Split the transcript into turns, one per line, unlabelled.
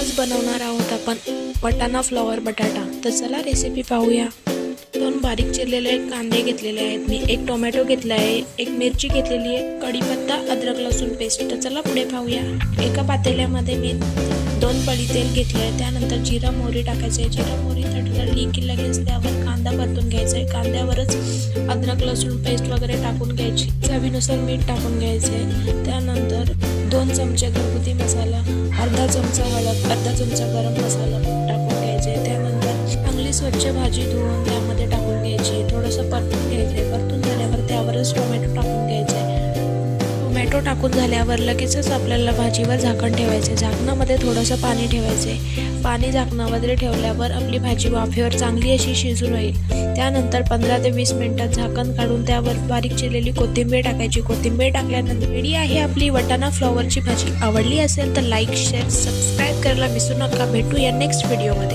आज बनवणार आहोत आपण वाटाणा फ्लॉवर बटाटा। तर चला रेसिपी पाहूया। 2 बारीक चिरलेले कांदे घेतलेले आहेत मी, 1 टोमॅटो घेतला आहे, 1 मिरची घेतलेली आहे, कढीपत्ता, अद्रक लसूण पेस्ट। तर चला पुढे पाहूया। एका पातेल्यामध्ये मी 2 पळी तेल घेतले आहे, त्यानंतर जिरा मोहरी टाकायचे आहे। जिरा मोहरी तडतडली की लगेच त्यावर कांदा परतून घ्यायचा आहे। कांद्यावरच अद्रक लसूण पेस्ट वगैरे टाकून घ्यायची, चवीनुसार मीठ टाकून घ्यायचे आहे। त्यानंतर 2 चमचे घरगुती मसाला, अर्धा चमचा हळद, अर्धा चमचा गरम मसाला टाकून घ्यायचे। त्यानंतर चांगली स्वच्छ भाजी धुवून त्यामध्ये टाकून घ्यायची, थोडंसं परतून घ्यायचे। परतून झाल्यावर त्यावरच टोमॅटो टाकून घ्यायचे। टोमॅटो टाकून झाल्यावर लगेचच आपल्याला भाजीवर झाकण ठेवायचे। झाकणामध्ये थोडंसं पाणी ठेवायचे। पाणी झाकणामध्ये ठेवल्यावर आपली भाजी वाफेवर चांगली अशी शिजून होईल। त्यानंतर 15 ते 20 मिनिटात झाकण काढून त्यावर बारीक चिरलेली कोथिंबीर टाकायची। कोथिंबीर टाकल्यानंतर रेडी आहे आपली वाटाणा फ्लॉवरची भाजी। आवडली असेल तर लाईक, शेअर, सबस्क्राईब करायला विसरू नका। भेटूया नेक्स्ट व्हिडिओमध्ये।